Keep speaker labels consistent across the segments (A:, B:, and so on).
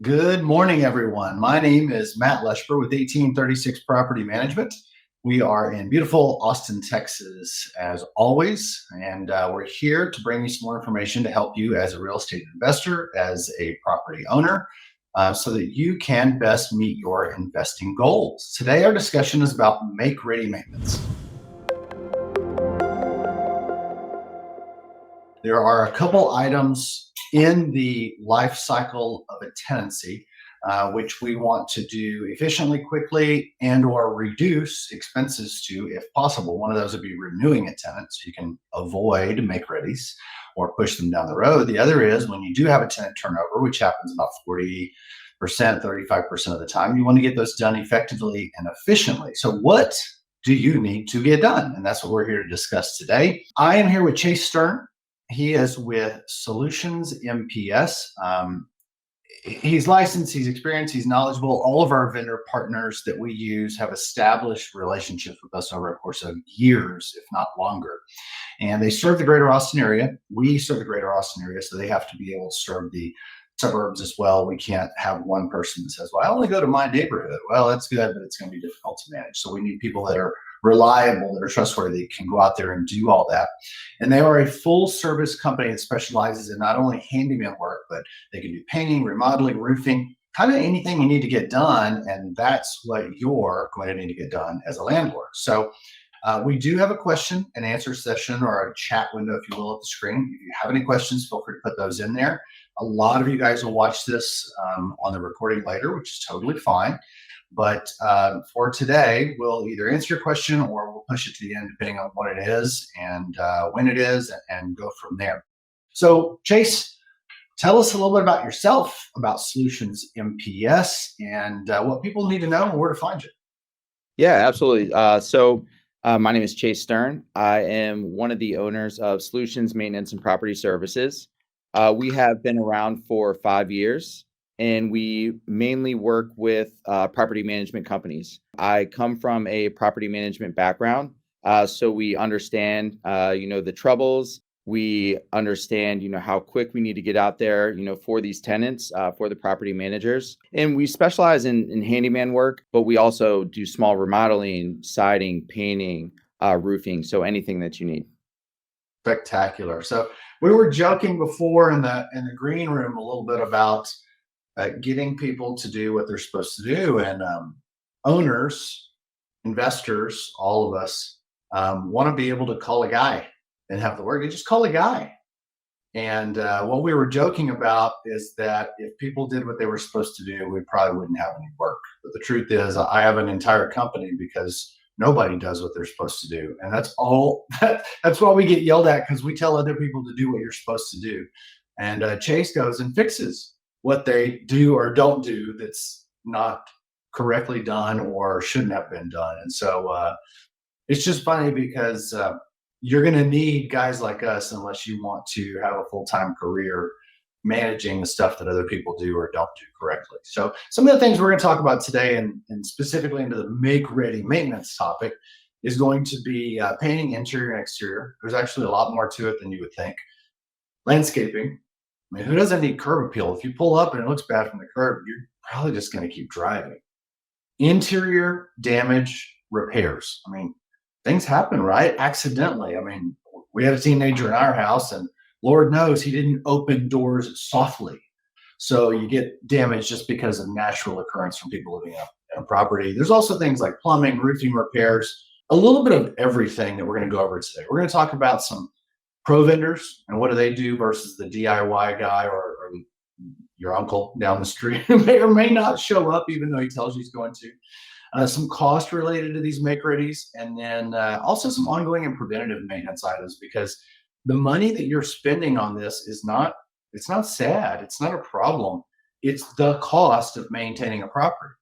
A: Good morning, everyone. My name is Matt Leshper with 1836 Property Management. We are in beautiful Austin, Texas, as always, and we're here to bring you some more information to help you as a real estate investor, as a property owner, so that you can best meet your investing goals. Today, our discussion is about make-ready maintenance. There are a couple items in the life cycle of a tenancy which we want to do efficiently, quickly, and or reduce expenses to if possible. One of those would be renewing a tenant so you can avoid make readies or push them down the road. The other is when you do have a tenant turnover, which happens about 40%, 35% of the time, you want to get those done effectively and efficiently. So what do you need to get done? And that's what we're here to discuss today. I am here with Chase Sturn. He is with Solutions MPS. He's licensed, he's experienced, he's knowledgeable. All of our vendor partners that we use have established relationships with us over a course of years, if not longer. And they serve the greater Austin area. We serve the greater Austin area, so they have to be able to serve the suburbs as well. We can't have one person that says, well, I only go to my neighborhood. Well, that's good, but it's going to be difficult to manage. So we need people that are reliable, that are trustworthy, can go out there and do all that. And they are a full service company that specializes in not only handyman work, but they can do painting, remodeling, roofing, kind of anything you need to get done. And that's what you're going to need to get done as a landlord. So we do have a question and answer session or a chat window, if you will, at the screen. If you have any questions, feel free to put those in there. A lot of you guys will watch this on the recording later, which is totally fine. But for today, we'll either answer your question or we'll push it to the end, depending on what it is and when it is, and go from there. So, Chase, tell us a little bit about yourself, about Solutions MPS, and what people need to know and where to find you.
B: Yeah, absolutely. My name is Chase Sturn. I am one of the owners of Solutions Maintenance and Property Services. We have been around for 5 years, and we mainly work with property management companies. I come from a property management background, so we understand, the troubles. We understand, how quick we need to get out there, for these tenants, for the property managers. And we specialize in handyman work, but we also do small remodeling, siding, painting, roofing. So anything that you need.
A: Spectacular. So we were joking before in the green room a little bit about getting people to do what they're supposed to do, and owners, investors, all of us want to be able to call a guy and have the work. You just call a guy. And what we were joking about is that if people did what they were supposed to do, we probably wouldn't have any work. But the truth is, I have an entire company because nobody does what they're supposed to do. And that's all. That's why we get yelled at, because we tell other people to do what you're supposed to do. And Chase goes and fixes what they do or don't do that's not correctly done or shouldn't have been done. And so it's just funny because you're going to need guys like us unless you want to have a full-time career managing the stuff that other people do or don't do correctly. So some of the things we're going to talk about today, and specifically into the make-ready maintenance topic, is going to be painting interior and exterior. There's actually a lot more to it than you would think. Landscaping. I mean, who doesn't need curb appeal? If you pull up and it looks bad from the curb, you're probably just going to keep driving. Interior damage repairs. I mean, things happen, right? Accidentally. I mean, we had a teenager in our house, and Lord knows he didn't open doors softly. So you get damage just because of natural occurrence from people living in a property. There's also things like plumbing, roofing repairs, a little bit of everything that we're going to go over today. We're going to talk about some pro vendors and what do they do versus the DIY guy or your uncle down the street who may or may not show up even though he tells you he's going to. Some cost related to these make readies, and then also some ongoing and preventative maintenance items, because the money that you're spending on this is not, it's not sad. It's not a problem. It's the cost of maintaining a property.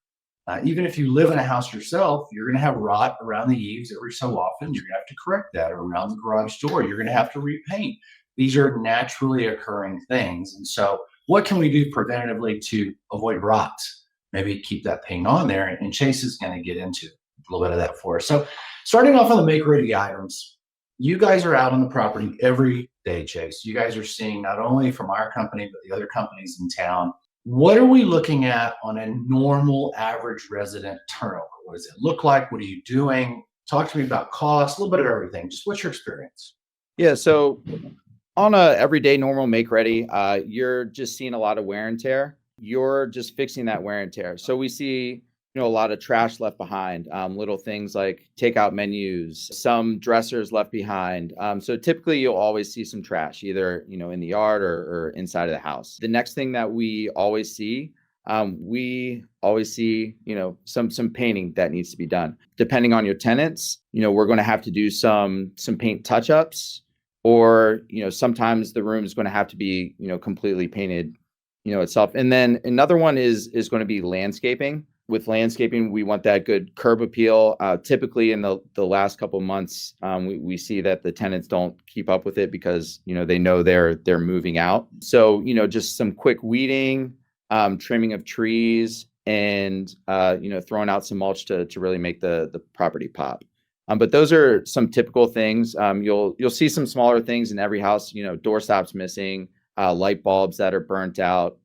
A: Even if you live in a house yourself, you're going to have rot around the eaves every so often. You're going to have to correct that, or around the garage door. You're going to have to repaint. These are naturally occurring things. And so what can we do preventatively to avoid rot? Maybe keep that paint on there, and Chase is going to get into a little bit of that for us. So starting off on the make-ready items, you guys are out on the property every day, Chase. You guys are seeing not only from our company, but the other companies in town, What are we looking at on a normal average resident turnover? What does it look like? What are you doing? Talk to me about cost, a little bit of everything. Just what's your experience?
B: Yeah, so on a everyday normal make ready, you're just seeing a lot of wear and tear. You're just fixing that wear and tear. So we see, a lot of trash left behind, little things like takeout menus, some dressers left behind. So typically you'll always see some trash, either, in the yard or inside of the house. The next thing that we always see, some painting that needs to be done. Depending on your tenants, we're going to have to do some paint touch-ups, or sometimes the room is going to have to be completely painted itself. And then another one is going to be landscaping. With landscaping, we want that good curb appeal. Typically in the last couple of months, we see that the tenants don't keep up with it because they know they're moving out. So just some quick weeding, trimming of trees, and throwing out some mulch to really make the property pop. But those are some typical things. You'll see some smaller things in every house. Door stops missing, light bulbs that are burnt out,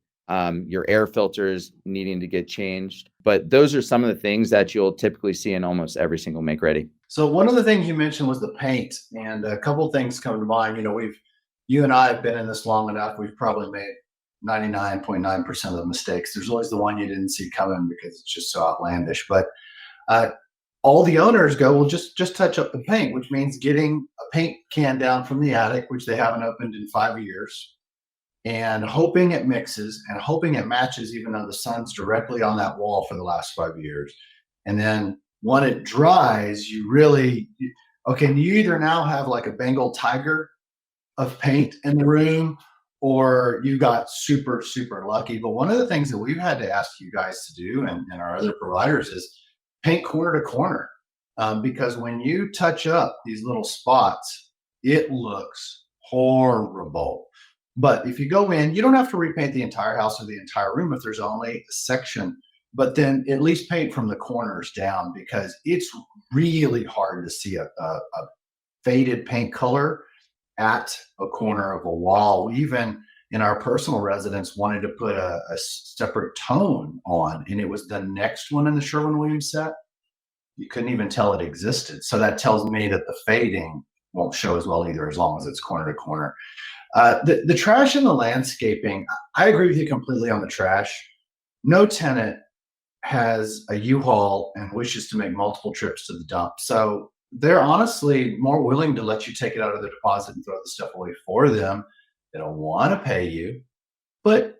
B: your air filters needing to get changed. But those are some of the things that you'll typically see in almost every single make ready.
A: So one of the things you mentioned was the paint, and a couple of things come to mind. You and I have been in this long enough. We've probably made 99.9% of the mistakes. There's always the one you didn't see coming because it's just so outlandish. But uh, all the owners go, well, just touch up the paint, which means getting a paint can down from the attic, which they haven't opened in 5 years, and hoping it mixes and hoping it matches, even though the sun's directly on that wall for the last 5 years. And then when it dries, okay, you either now have like a Bengal tiger of paint in the room, or you got super, super lucky. But one of the things that we've had to ask you guys to do, and our other providers, is paint corner to corner. Because when you touch up these little spots, it looks horrible. But if you go in, you don't have to repaint the entire house or the entire room if there's only a section, but then at least paint from the corners down, because it's really hard to see a faded paint color at a corner of a wall. We even in our personal residence wanted to put a separate tone on, and it was the next one in the Sherwin-Williams set. You couldn't even tell it existed. So that tells me that the fading won't show as well either, as long as it's corner to corner. The trash and the landscaping, I agree with you completely on the trash. No tenant has a U-Haul and wishes to make multiple trips to the dump. So they're honestly more willing to let you take it out of the deposit and throw the stuff away for them. They don't want to pay you, but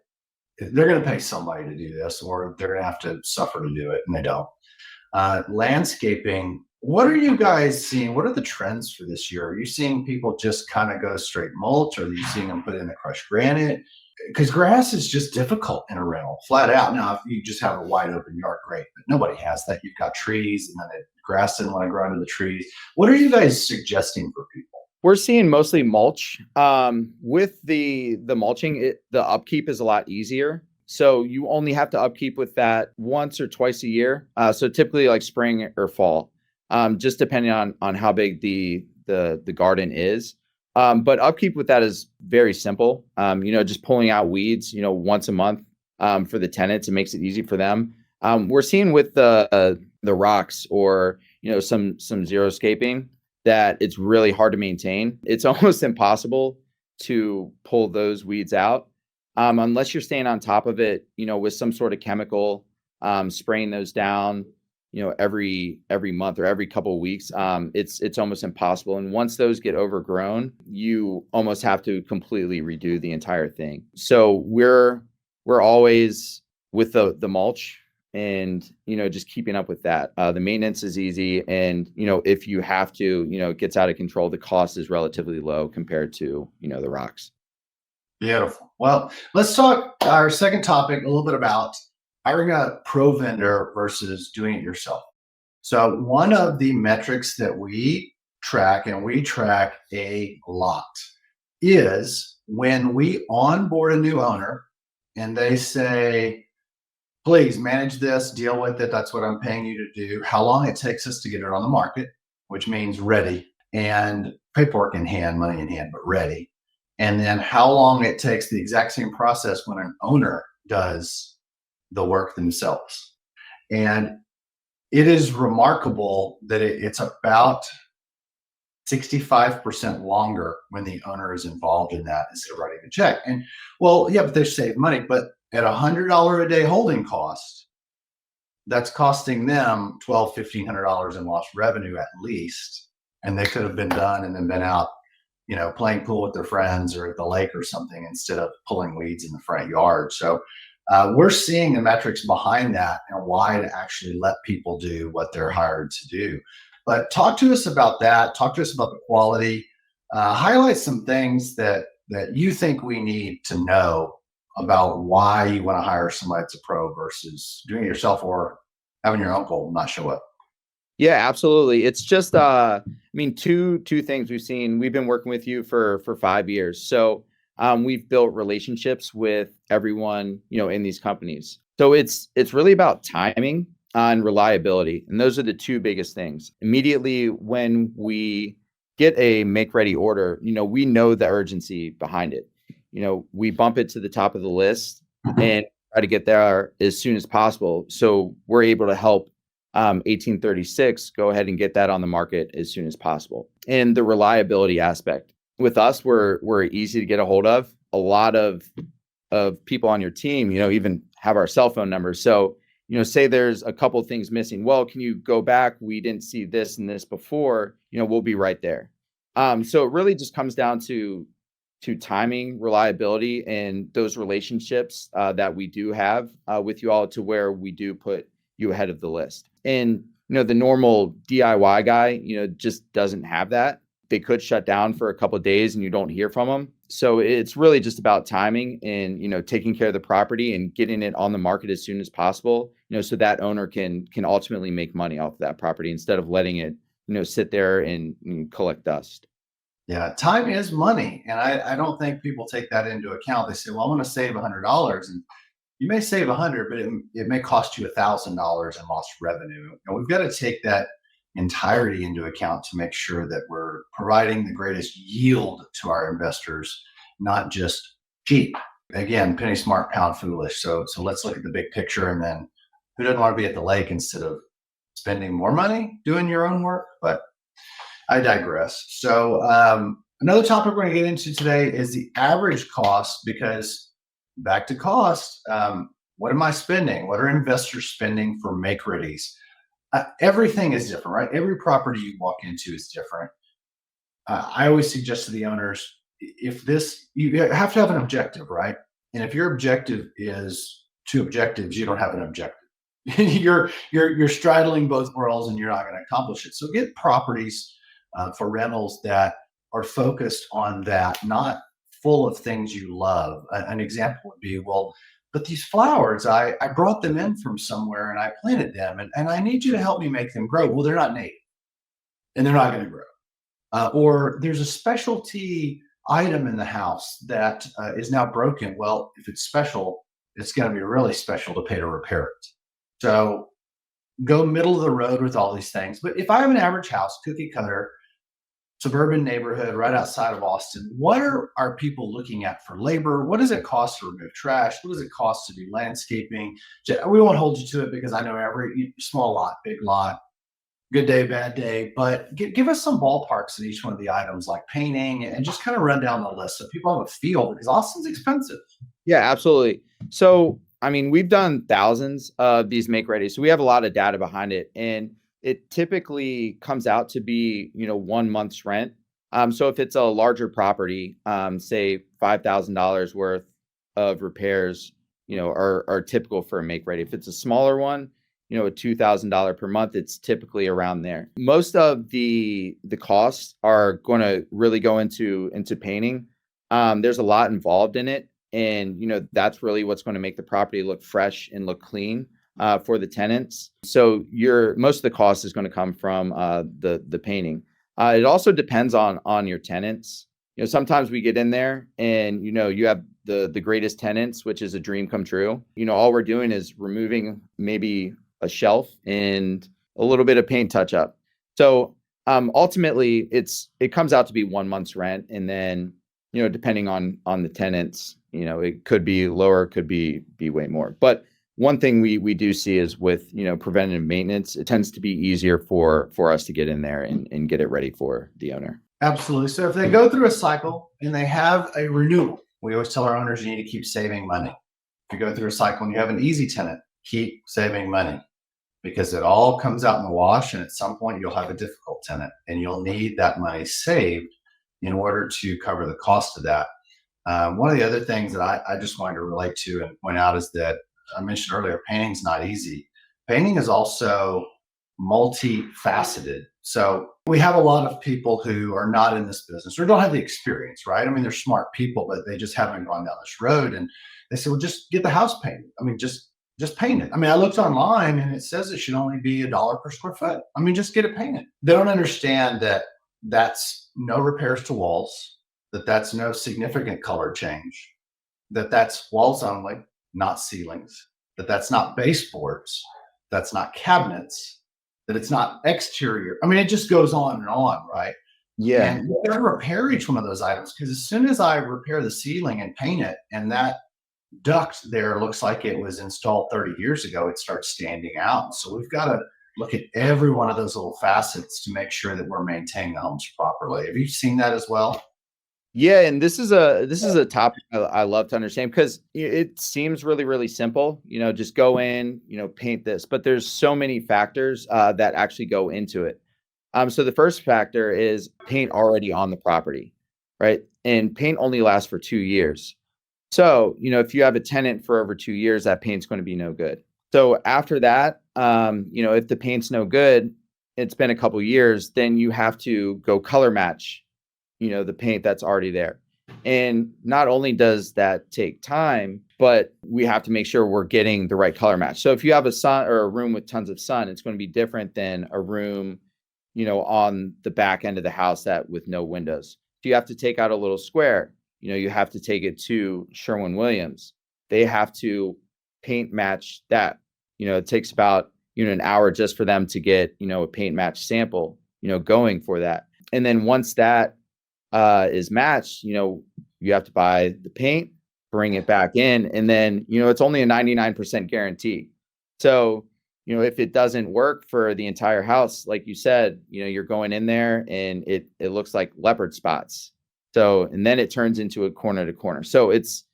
A: they're going to pay somebody to do this, or they're going to have to suffer to do it, and they don't. Landscaping, what are you guys seeing? What are the trends for this year? Are you seeing people just kind of go straight mulch, or are you seeing them put in the crushed granite? Because grass is just difficult in a rental, flat out. Now, if you just have a wide open yard, great, but nobody has that. You've got trees, and then grass didn't want to grow into the trees. What are you guys suggesting for people?
B: We're seeing mostly mulch. With the mulching, the upkeep is a lot easier. So you only have to upkeep with that once or twice a year. So typically like spring or fall, just depending on how big the garden is. But upkeep with that is very simple. Just pulling out weeds, once a month for the tenants. It makes it easy for them. We're seeing with the rocks, or some xeriscaping, that it's really hard to maintain. It's almost impossible to pull those weeds out unless you're staying on top of it, with some sort of chemical, spraying those down, every month or every couple of weeks. It's almost impossible. And once those get overgrown, you almost have to completely redo the entire thing. So we're always with the mulch, and just keeping up with that. The maintenance is easy, and if you have to, it gets out of control, the cost is relatively low compared to the rocks.
A: Beautiful. Well, let's talk our second topic a little bit about hiring a pro vendor versus doing it yourself. So one of the metrics that we track, and we track a lot, is when we onboard a new owner and they say, please manage this, deal with it. That's what I'm paying you to do. How long it takes us to get it on the market, which means ready, and paperwork in hand, money in hand, but ready. And then how long it takes, the exact same process when an owner does the work themselves. And it is remarkable that it's about 65% longer when the owner is involved in that instead of writing the check. And well, yeah, but they save money. But at $100 a day holding cost, that's costing them $1,200, $1,500 in lost revenue at least. And they could have been done and then been out, playing pool with their friends or at the lake or something instead of pulling weeds in the front yard. So we're seeing the metrics behind that and why to actually let people do what they're hired to do. But talk to us about that. Talk to us about the quality. Highlight some things that you think we need to know about why you want to hire somebody that's a pro versus doing it yourself or having your uncle not show up.
B: Yeah, absolutely. It's just I mean, two things we've seen. We've been working with you for 5 years. So we've built relationships with everyone, in these companies. So it's really about timing and reliability. And those are the two biggest things. Immediately when we get a make ready order, we know the urgency behind it. We bump it to the top of the list and try to get there as soon as possible. So we're able to help 1836 go ahead and get that on the market as soon as possible. And the reliability aspect with us, we're easy to get a hold of. A lot of people on your team, even have our cell phone numbers. So, say there's a couple of things missing. Well, can you go back? We didn't see this and this before. We'll be right there. So it really just comes down to timing, reliability, and those relationships that we do have with you all to where we do put you ahead of the list. And the normal DIY guy, just doesn't have that. They could shut down for a couple of days and you don't hear from them. So it's really just about timing and taking care of the property and getting it on the market as soon as possible. So that owner can ultimately make money off of that property instead of letting it sit there and collect dust.
A: Yeah, time is money, and I don't think people take that into account. They say, "Well, I want to save $100," and you may save 100, but it may cost you $1,000 in lost revenue. And we've got to take that entirety into account to make sure that we're providing the greatest yield to our investors, not just cheap. Again, penny smart, pound foolish. So let's look at the big picture, and then who doesn't want to be at the lake instead of spending more money doing your own work? But I digress. So another topic we're going to get into today is the average cost, because back to cost, what am I spending? What are investors spending for make readies? Everything is different, right? Every property you walk into is different. I always suggest to the owners, you have to have an objective, right? And if your objective is two objectives, you don't have an objective. you're straddling both worlds and you're not going to accomplish it. So get properties for rentals that are focused on that, not full of things you love. An example would be, well, but these flowers, I brought them in from somewhere and I planted them and I need you to help me make them grow. Well, they're not native and they're not going to grow. Or there's a specialty item in the house that is now broken. Well, if it's special, it's going to be really special to pay to repair it. So go middle of the road with all these things. But if I have an average house, cookie cutter, suburban neighborhood right outside of Austin, what are people looking at for labor? What does it cost to remove trash? What does it cost to do landscaping? We won't hold you to it because I know every small lot, big lot, good day, bad day, but give us some ballparks in each one of the items like painting and just kind of run down the list so people have a feel because Austin's expensive.
B: Yeah, absolutely. So, I mean, we've done thousands of these make ready. So we have a lot of data behind it. And it typically comes out to be, 1 month's rent. So if it's a larger property, say $5,000 worth of repairs, are typical for a make ready. If it's a smaller one, a $2,000 per month, it's typically around there. Most of the costs are going to really go into painting. There's a lot involved in it. And, that's really what's going to make the property look fresh and look clean for the tenants. So most of the cost is going to come from the painting. It also depends on your tenants. Sometimes we get in there and, you have the greatest tenants, which is a dream come true. All we're doing is removing maybe a shelf and a little bit of paint touch up. So ultimately it comes out to be 1 month's rent. And then depending on the tenants, it could be lower, could be way more. But one thing we do see is with, preventative maintenance, it tends to be easier for us to get in there and get it ready for the owner.
A: Absolutely. So if they go through a cycle and they have a renewal, we always tell our owners you need to keep saving money. If you go through a cycle and you have an easy tenant, keep saving money, because it all comes out in the wash, and at some point you'll have a difficult tenant and you'll need that money saved in order to cover the cost of that. One of the other things that I just wanted to relate to and point out is that I mentioned earlier, painting's not easy. Painting is also multifaceted. So we have a lot of people who are not in this business or don't have the experience, right? I mean, they're smart people, but they just haven't gone down this road. And they say, well, just get the house painted. I mean, just paint it. I mean, I looked online and it says it should only be $1 per square foot. I mean, just get it painted. They don't understand that that's no repairs to walls, that that's no significant color change, that that's walls only, not ceilings, that that's not baseboards, that's not cabinets, that it's not exterior. I mean, it just goes on and on, right?
B: Yeah.
A: And you gotta repair each one of those items, because as soon as I repair the ceiling and paint it, and that duct there looks like it was installed 30 years ago, it starts standing out. So we've got to look at every one of those little facets to make sure that we're maintaining the homes properly. Have you seen that as well?
B: Yeah, and this is a topic I love to understand, because it seems really, really simple. Just go in, paint this, but there's so many factors that actually go into it. So the first factor is paint already on the property, right? And paint only lasts for 2 years. So if you have a tenant for over 2 years, that paint's going to be no good. So after that, if the paint's no good, it's been a couple years, then you have to go color match the paint that's already there. And not only does that take time, but we have to make sure we're getting the right color match. So if you have a sun or a room with tons of sun, it's going to be different than a room, on the back end of the house that with no windows. If you have to take out a little square, you have to take it to Sherwin-Williams. They have to paint match that. It takes about, an hour just for them to get, a paint match sample, going for that. And then once that is matched, you have to buy the paint, bring it back in, and then, it's only a 99% guarantee. So, if it doesn't work for the entire house, like you said, you're going in there and it looks like leopard spots. So, and then it turns into a corner to corner. So it's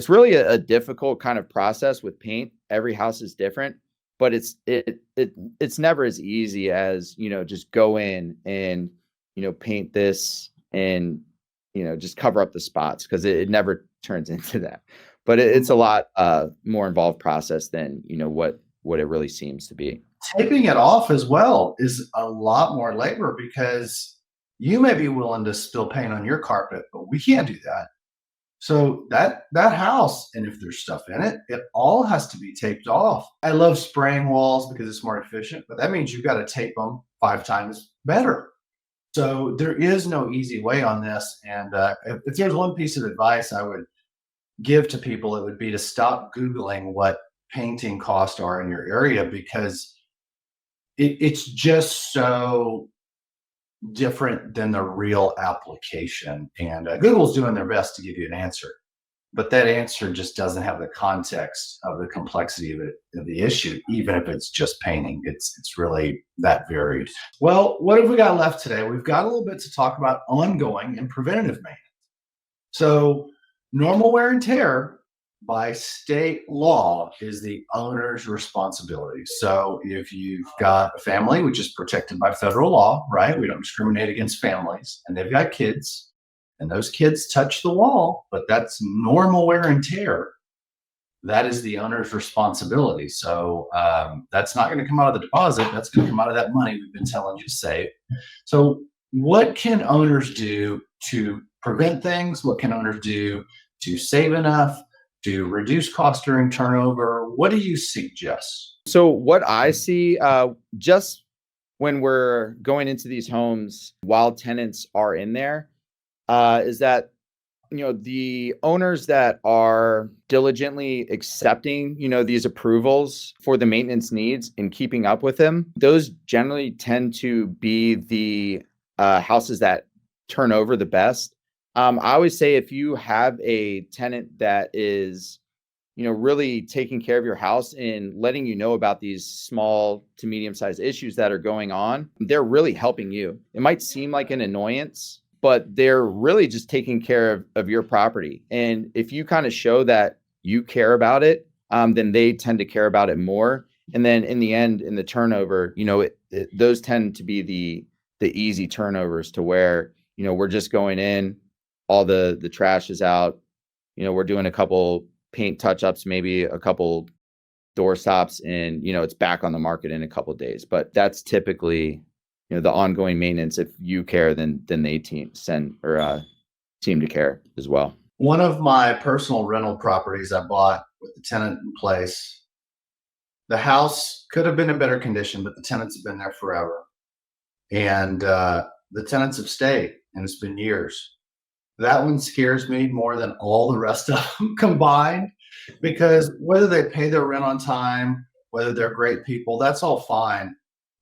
B: really a difficult kind of process with paint. Every house is different, but it's never as easy as, just go in and, paint this and, just cover up the spots, because it never turns into that. But it's a lot more involved process than, what it really seems to be.
A: Taping it off as well is a lot more labor, because you may be willing to spill paint on your carpet, but we can't do that. So that house, and if there's stuff in it, it all has to be taped off. I love spraying walls because it's more efficient, but that means you've got to tape them 5 times better. So there is no easy way on this. And if there's one piece of advice I would give to people, it would be to stop Googling what painting costs are in your area, because it's just so different than the real application. And Google's doing their best to give you an answer, but that answer just doesn't have the context of the complexity of the issue, even if it's just painting. It's really that varied. Well, what have we got left today? We've got a little bit to talk about ongoing and preventative maintenance. So normal wear and tear by state law is the owner's responsibility. So if you've got a family, which is protected by federal law, right? We don't discriminate against families, and they've got kids, and those kids touch the wall, but that's normal wear and tear. That is the owner's responsibility. So that's not going to come out of the deposit. That's going to come out of that money we've been telling you to save. So what can owners do to prevent things? What can owners do to save enough, to reduce cost during turnover? What do you suggest?
B: So what I see, just when we're going into these homes while tenants are in there, is that the owners that are diligently accepting these approvals for the maintenance needs and keeping up with them, those generally tend to be the houses that turn over the best. I always say if you have a tenant that is, really taking care of your house and letting you know about these small to medium sized issues that are going on, they're really helping you. It might seem like an annoyance, but they're really just taking care of your property. And if you kind of show that you care about it, then they tend to care about it more. And then in the end, in the turnover, those tend to be the easy turnovers to where, we're just going in, all the trash is out, we're doing a couple paint touch-ups, maybe a couple door stops, and it's back on the market in a couple of days. But that's typically the ongoing maintenance. If you care, then they seem to care as well.
A: One of my personal rental properties I bought with the tenant in place, the house could have been in better condition, but the tenants have been there forever. And the tenants have stayed, and it's been years. That one scares me more than all the rest of them combined, because whether they pay their rent on time, whether they're great people, that's all fine.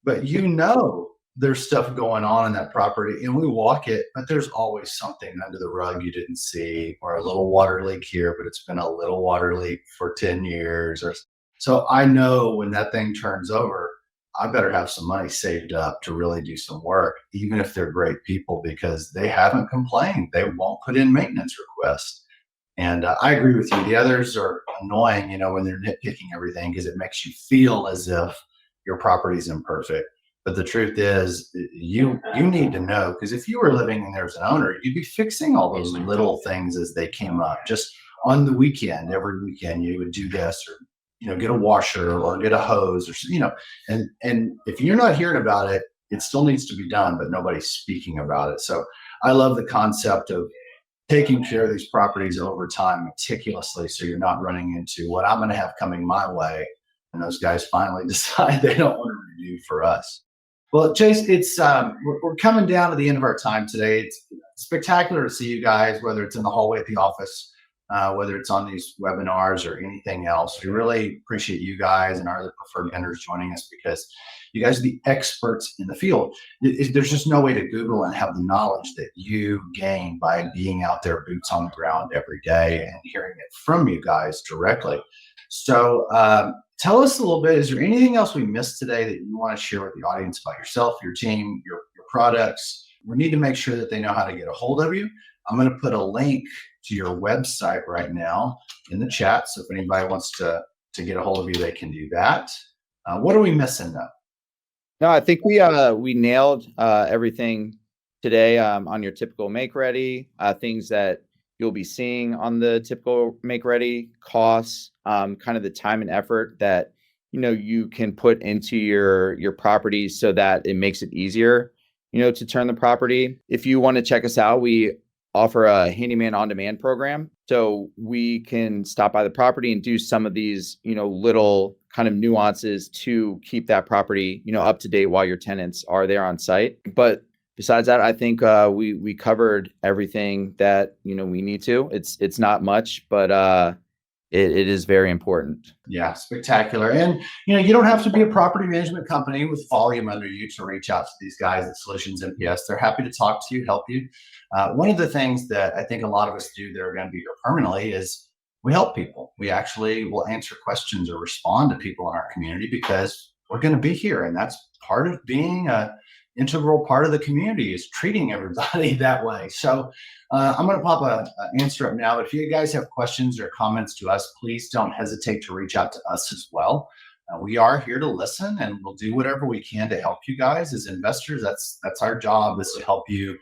A: But there's stuff going on in that property, and we walk it, but there's always something under the rug you didn't see, or a little water leak here, but it's been a little water leak for 10 years. So I know when that thing turns over, I better have some money saved up to really do some work, even if they're great people, because they haven't complained. They won't put in maintenance requests. And I agree with you. The others are annoying, when they're nitpicking everything, because it makes you feel as if your property's imperfect. But the truth is, you need to know, because if you were living and there's an owner, you'd be fixing all those little things as they came up. Just on the weekend, every weekend, you would do this, or get a washer or get a hose, or and if you're not hearing about it, it still needs to be done, but nobody's speaking about it. So I love the concept of taking care of these properties over time meticulously, so you're not running into what I'm going to have coming my way, and those guys finally decide they don't want to renew for us. Well, Chase, it's we're coming down to the end of our time today. It's spectacular to see you guys, whether it's in the hallway at the office, whether it's on these webinars or anything else. We really appreciate you guys and our other preferred vendors joining us, because you guys are the experts in the field. There's just no way to Google and have the knowledge that you gain by being out there, boots on the ground every day, and hearing it from you guys directly. So tell us a little bit, is there anything else we missed today that you want to share with the audience about yourself, your team, your products? We need to make sure that they know how to get a hold of you. I'm going to put a link to your website right now in the chat. So if anybody wants to get a hold of you, they can do that. What are we missing though?
B: No, I think we nailed everything today on your typical make ready, things that you'll be seeing on the typical make ready, costs, kind of the time and effort that you can put into your property so that it makes it easier to turn the property. If you want to check us out, we offer a handyman on demand program, so we can stop by the property and do some of these little kind of nuances to keep that property up to date while your tenants are there on site. But besides that, I think we covered everything that we need to. It's not much, but it is very important.
A: Yeah, spectacular. And you don't have to be a property management company with volume under you to reach out to these guys at Solutions MPS. They're happy to talk to you, help you. One of the things that I think a lot of us do that are going to be here permanently is we help people. We actually will answer questions or respond to people in our community, because we're going to be here, and that's part of being a integral part of the community, is treating everybody that way. So I'm going to pop an answer up now. But if you guys have questions or comments to us, please don't hesitate to reach out to us as well. We are here to listen, and we'll do whatever we can to help you guys as investors. That's our job, is to help you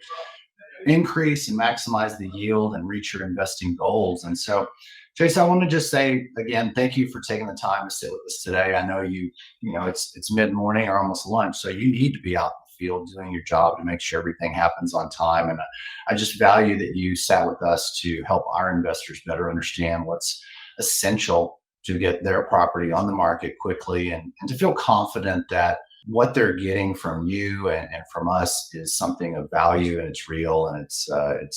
A: increase and maximize the yield and reach your investing goals. And so, Chase, I want to just say again, thank you for taking the time to sit with us today. I know it's mid-morning or almost lunch, so you need to be out in the field doing your job to make sure everything happens on time. And I just value that you sat with us to help our investors better understand what's essential to get their property on the market quickly, and to feel confident that what they're getting from you and from us is something of value, and it's real, and it's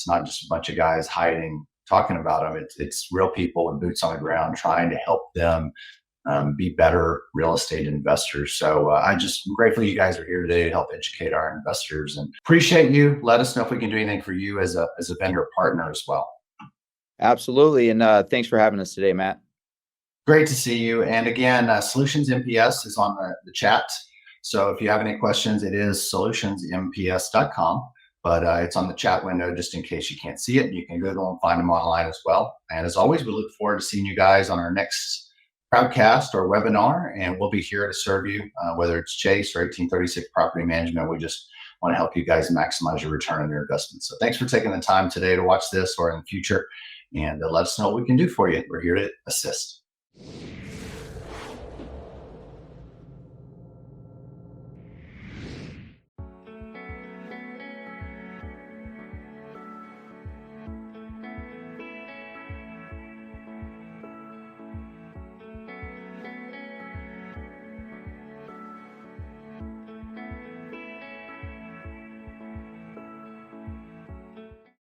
A: not just a bunch of guys hiding talking about them. It's real people with boots on the ground trying to help them be better real estate investors. So I'm grateful you guys are here today to help educate our investors, and appreciate you. Let us know if we can do anything for you as a vendor partner as well.
B: Absolutely. And thanks for having us today, Matt.
A: Great to see you. And again, Solutions MPS is on the chat. So if you have any questions, it is solutionsmps.com, but it's on the chat window just in case you can't see it. You can Google and find them online as well. And as always, we look forward to seeing you guys on our next Crowdcast or webinar, and we'll be here to serve you, whether it's Chase or 1836 Property Management. We just want to help you guys maximize your return on your investment. So thanks for taking the time today to watch this or in the future, and let us know what we can do for you. We're here to assist.